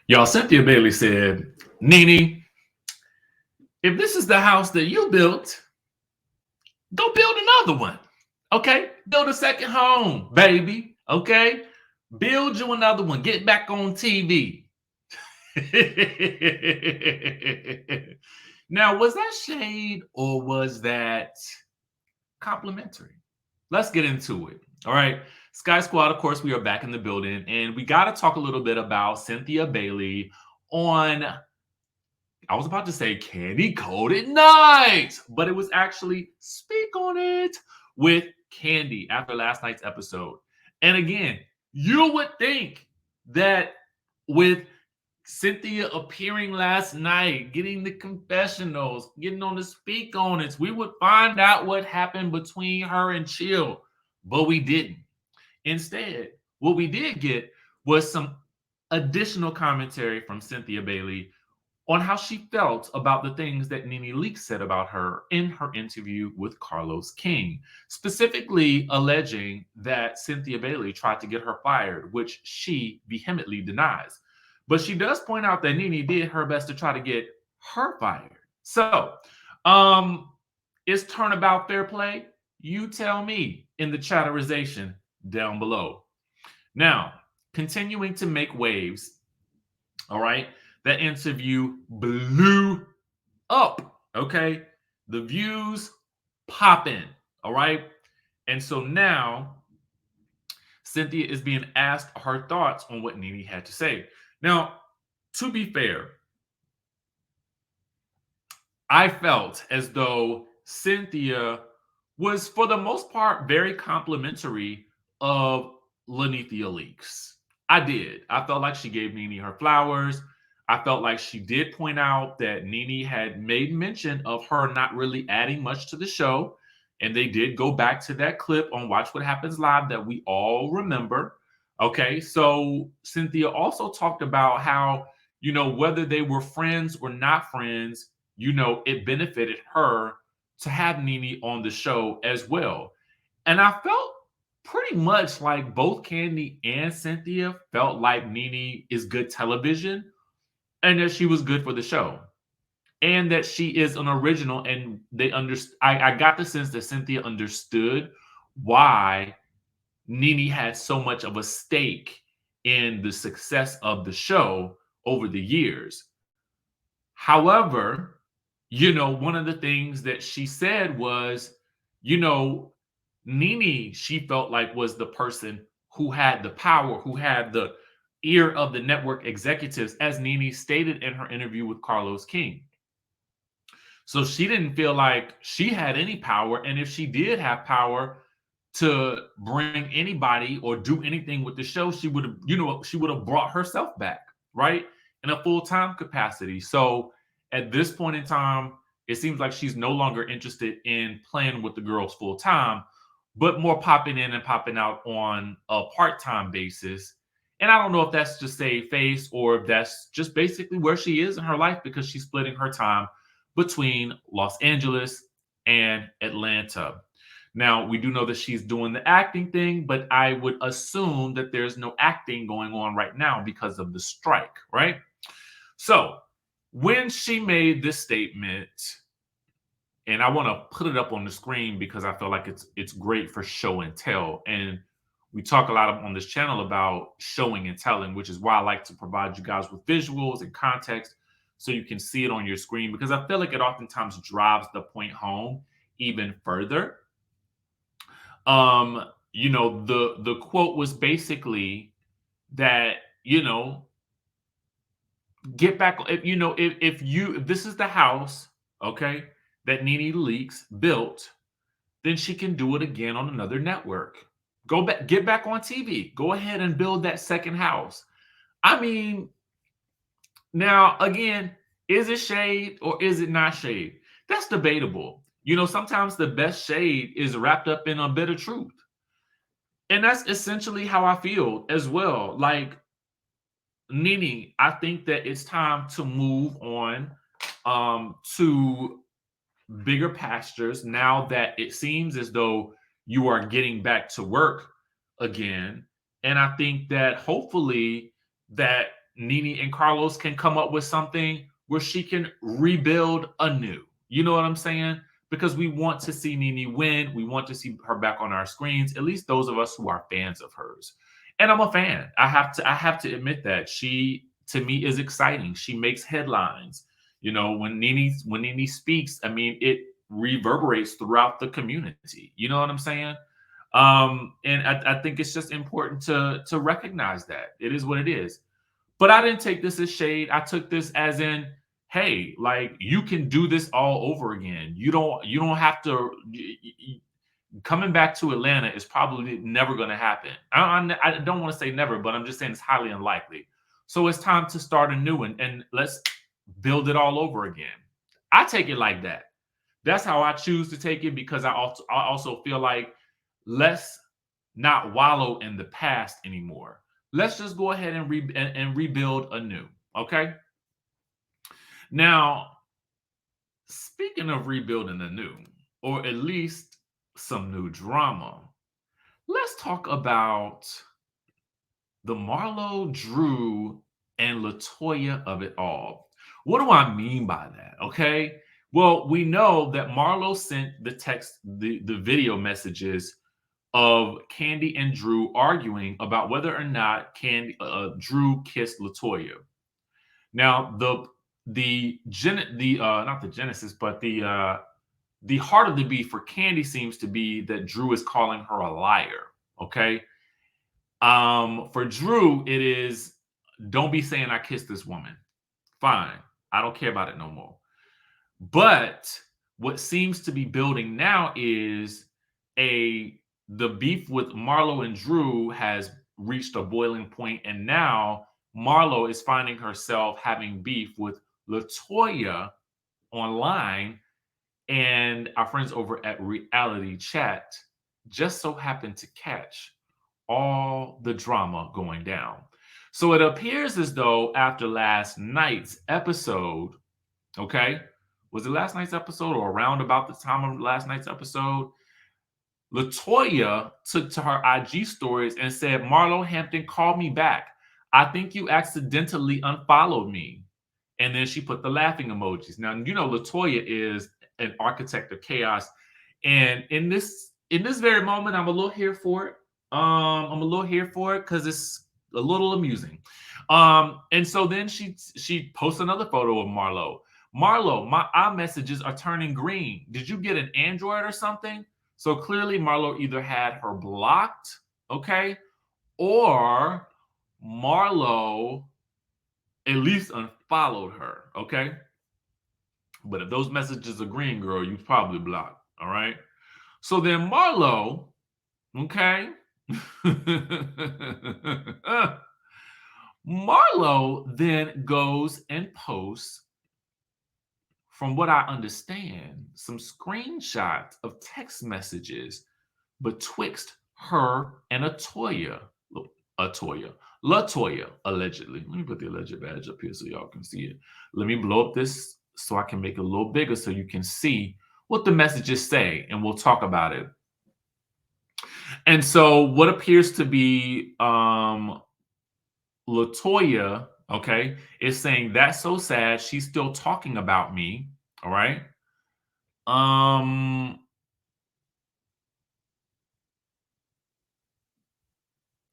Y'all, Cynthia Bailey said, Nene, if this is the house that you built, go build another one. Okay? Build a second home, baby. Okay? Build you another one. Get back on TV. Now, was that shade or was that complimentary? Let's get into it. All right. Sky Squad, of course, we are back in the building and we got to talk a little bit about Cynthia Bailey on, I was about to say Candy Coated Night, but it was actually Speak on It with Candy after last night's episode. And again, you would think that with Cynthia appearing last night, getting the confessionals, getting on the Speak on It, we would find out what happened between her and Chill, but we didn't. Instead, what we did get was some additional commentary from Cynthia Bailey on how she felt about the things that Nene Leakes said about her in her interview with Carlos King, specifically alleging that Cynthia Bailey tried to get her fired, which she vehemently denies. But she does point out that Nene did her best to try to get her fired. So, is turnabout fair play? You tell me in the chatterization down below. Now, continuing to make waves, all right? That interview blew up, okay? The views popping, all right? And so now Cynthia is being asked her thoughts on what Nene had to say. Now, to be fair, I felt as though Cynthia was, for the most part, very complimentary of Lanithia Leakes. I did. I felt like she gave Nene her flowers. I felt like she did point out that Nene had made mention of her not really adding much to the show. And they did go back to that clip on Watch What Happens Live that we all remember. Okay, so Cynthia also talked about how, whether they were friends or not friends, it benefited her to have Nene on the show as well. And I felt pretty much like both Candy and Cynthia felt like Nene is good television and that she was good for the show and that she is an original. And they understand. I got the sense that Cynthia understood why Nene had so much of a stake in the success of the show over the years. However, one of the things that she said was, Nene, she felt like was the person who had the power, who had the ear of the network executives, as Nene stated in her interview with Carlos King. So she didn't feel like she had any power. And if she did have power to bring anybody or do anything with the show, she would have, she would have brought herself back, right? In a full-time capacity. So at this point in time, it seems like she's no longer interested in playing with the girls full-time, but more popping in and popping out on a part-time basis. And I don't know if that's to save face or if that's just basically where she is in her life, because she's splitting her time between Los Angeles and Atlanta. Now, we do know that she's doing the acting thing, but I would assume that there's no acting going on right now because of the strike, right? So when she made this statement, and I want to put it up on the screen because I feel like it's great for show and tell. And we talk a lot on this channel about showing and telling, which is why I like to provide you guys with visuals and context so you can see it on your screen, because I feel like it oftentimes drives the point home even further. The quote was basically that, get back, if this is the house, okay, that Nene Leakes built, then she can do it again on another network. Go back, get back on TV. Go ahead and build that second house. I mean, now again, is it shade or is it not shade? That's debatable. Sometimes the best shade is wrapped up in a bit of truth. And that's essentially how I feel as well. Like, Nene, I think that it's time to move on to bigger pastures now that it seems as though you are getting back to work again. And I think that hopefully that Nene and Carlos can come up with something where she can rebuild anew. You know what I'm saying? Because we want to see Nene win. We want to see her back on our screens, at least those of us who are fans of hers. And I'm a fan. I have to admit that. She to me is exciting. She makes headlines. You know, when Nene speaks, I mean, it reverberates throughout the community. You know what I'm saying? And I think it's just important to recognize that. It is what it is. But I didn't take this as shade. I took this as in, hey, like you can do this all over again. You don't have to. Coming back to Atlanta is probably never going to happen. I don't want to say never, but I'm just saying it's highly unlikely. So it's time to start anew and let's build it all over again. I take it like that. That's how I choose to take it because I also feel like let's not wallow in the past anymore. Let's just go ahead and rebuild anew. Okay. Now, speaking of rebuilding anew, or at least some new drama, let's talk about the Marlo, Drew, and Latoya of it all. What do I mean by that? Okay. Well, we know that Marlo sent the video messages of Candy and Drew arguing about whether or not Drew kissed Latoya. Now, not the genesis, but the heart of the beef for Candy seems to be that Drew is calling her a liar. Okay. For Drew, it is don't be saying I kissed this woman. Fine. I don't care about it no more. But what seems to be building now is the beef with Marlo and Drew has reached a boiling point, and now Marlo is finding herself having beef with Latoya online, and our friends over at Reality Chat just so happened to catch all the drama going down. So it appears as though after last night's episode, okay, was it last night's episode or around about the time of last night's episode? Latoya took to her IG stories and said, Marlo Hampton called me back. I think you accidentally unfollowed me. And then she put the laughing emojis. Now, you know, Latoya is an architect of chaos. And in this very moment, I'm a little here for it. I'm a little here for it because it's a little amusing. And so then she posts another photo of Marlo. Marlo, my iMessages are turning green. Did you get an Android or something? So clearly Marlo either had her blocked, okay, or Marlo at least unfollowed her, okay? But if those messages are green, girl, you probably blocked, all right? So then Marlo, okay, Marlo then goes and posts, from what I understand, some screenshots of text messages betwixt her and Latoya, allegedly. Let me put the alleged badge up here so y'all can see it. Let me blow up this so I can make it a little bigger so you can see what the messages say, and we'll talk about it. And so what appears to be Latoya, okay, is saying that's so sad. She's still talking about me. All right.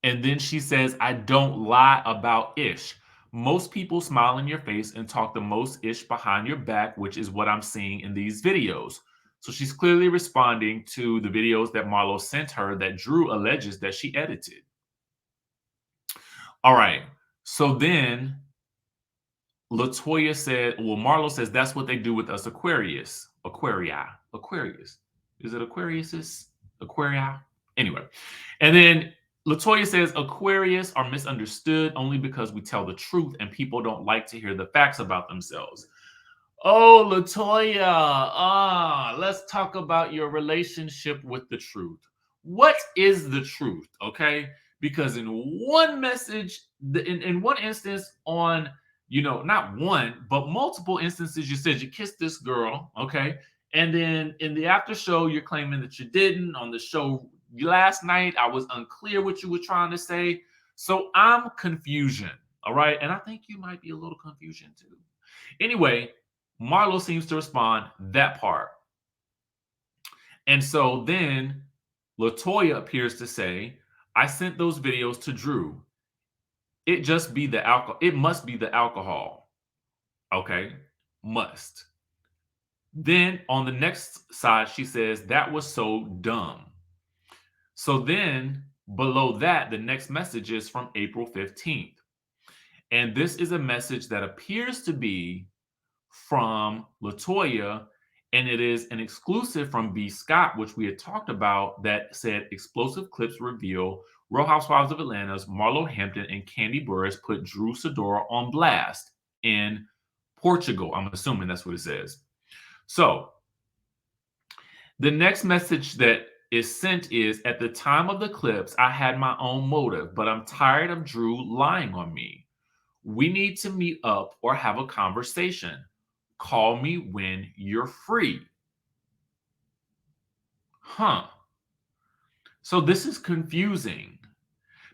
And then she says, I don't lie about ish. Most people smile in your face and talk the most ish behind your back, which is what I'm seeing in these videos. So she's clearly responding to the videos that Marlo sent her that Drew alleges that she edited. All right. So then Latoya said, well, Marlo says that's what they do with us Aquarius. Aquarius. Is it Aquariuses? Aquaria? Anyway. And then Latoya says Aquarius are misunderstood only because we tell the truth and people don't like to hear the facts about themselves. Oh, Latoya, let's talk about your relationship with the truth. What is the truth? Okay. Because in one message, in one instance, on, you know, not one, but multiple instances, you said you kissed this girl. Okay. And then in the after show, you're claiming that you didn't. On the show last night, I was unclear what you were trying to say. So I'm confusion. All right. And I think you might be a little confusion too. Anyway, Marlo seems to respond that part. And so then Latoya appears to say, I sent those videos to Drew. It just be the alcohol. It must be the alcohol. Okay. Must. Then on the next side, she says, that was so dumb. So then below that, the next message is from April 15th. And this is a message that appears to be from Latoya, and it is an exclusive from B. Scott, which we had talked about, that said explosive clips reveal Real Housewives of Atlanta's Marlo Hampton and Candy Burris put Drew Sidora on blast in Portugal. I'm assuming that's what it says. So the next message that is sent is, at the time of the clips, I had my own motive, but I'm tired of Drew lying on me. We need to meet up or have a conversation. Call me when you're free. Huh. So this is confusing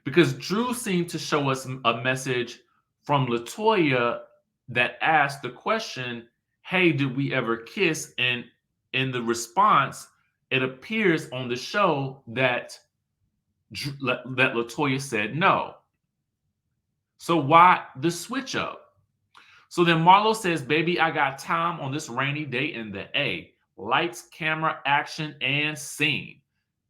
because Drew seemed to show us a message from Latoya that asked the question, hey, did we ever kiss? And in the response, it appears on the show that Latoya said no. So why the switch up? So then Marlo says, baby, I got time on this rainy day in the A. Lights, camera, action, and scene.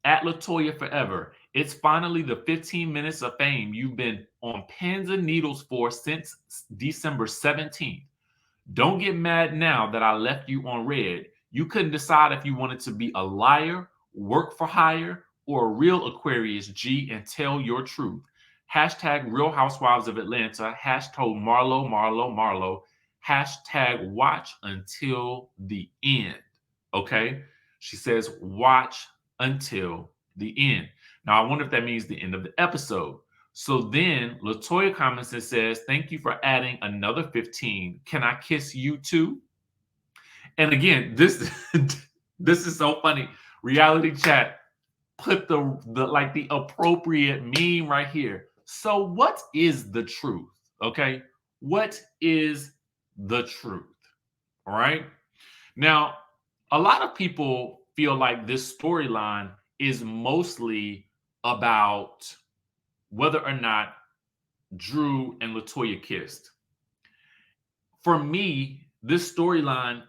At Latoya forever. It's finally the 15 minutes of fame you've been on pins and needles for since December 17th. Don't get mad now that I left you on red. You couldn't decide if you wanted to be a liar, work for hire, or a real Aquarius G and tell your truth. Hashtag Real Housewives of Atlanta. Hashtag Marlo, Marlo, Marlo. Hashtag watch until the end. Okay? She says watch until the end. Now, I wonder if that means the end of the episode. So then Latoya comments and says, thank you for adding another 15. Can I kiss you too? And again, this is so funny. Reality Chat put the appropriate meme right here. So what is the truth? Okay? What is the truth? All right? Now, a lot of people feel like this storyline is mostly about whether or not Drew and Latoya kissed. For me, this storyline,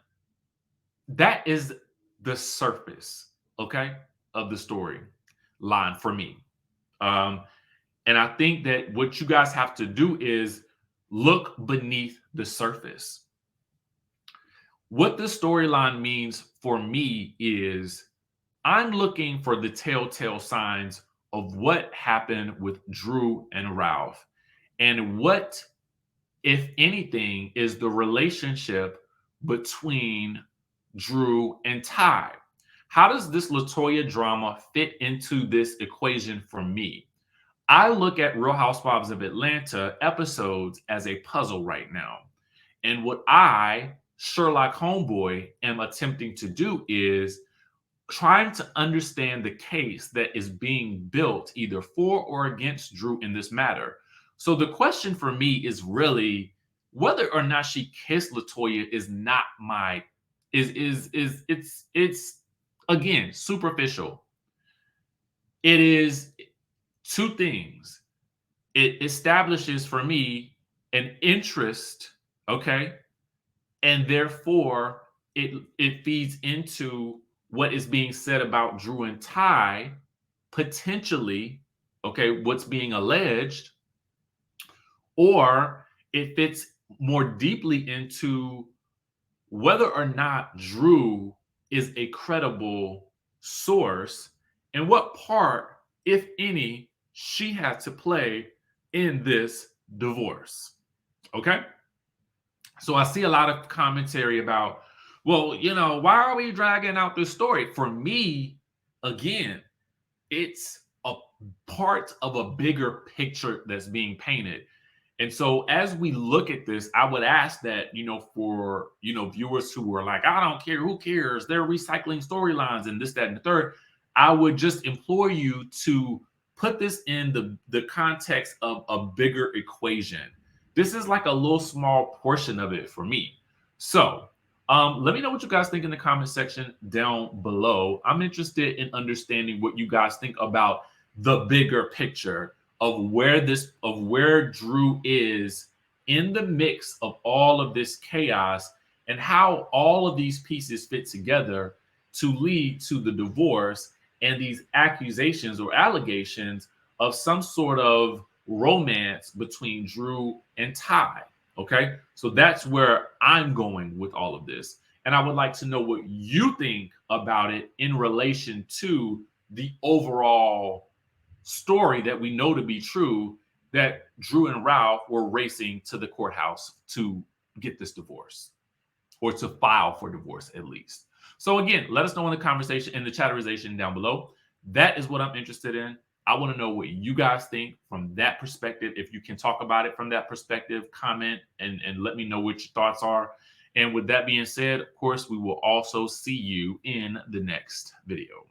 that is the surface, okay, of the storyline for me. And I think that what you guys have to do is look beneath the surface. What the storyline means for me is I'm looking for the telltale signs of what happened with Drew and Ralph, and what, if anything, is the relationship between Drew and Ty. How does this Latoya drama fit into this equation for me? I look at Real Housewives of Atlanta episodes as a puzzle right now. And what I, Sherlock Homeboy, am attempting to do is trying to understand the case that is being built either for or against Drew in this matter. So the question for me is really whether or not she kissed Latoya is not my it's again superficial. It is two things. It establishes for me an interest, okay? And therefore it feeds into what is being said about Drew and Ty, potentially, okay, what's being alleged, or it fits more deeply into whether or not Drew is a credible source and what part, if any, she had to play in this divorce. Okay? So I see a lot of commentary about, well, why are we dragging out this story? For me, again, it's a part of a bigger picture that's being painted. And so as we look at this, I would ask that, for, viewers who are like, I don't care, who cares? They're recycling storylines and this, that, and the third. I would just implore you to put this in the context of a bigger equation. this is like a little small portion of it for me. So let me know what you guys think in the comment section down below. I'm interested in understanding what you guys think about the bigger picture of where Drew is in the mix of all of this chaos and how all of these pieces fit together to lead to the divorce and these accusations or allegations of some sort of romance between Drew and Ty. Okay, so that's where I'm going with all of this. And I would like to know what you think about it in relation to the overall story that we know to be true, that Drew and Ralph were racing to the courthouse to get this divorce, or to file for divorce at least. So again, let us know in the conversation, in the chatterization down below. That is what I'm interested in. I want to know what you guys think from that perspective. If you can talk about it from that perspective, comment and let me know what your thoughts are. And with that being said, of course, we will also see you in the next video.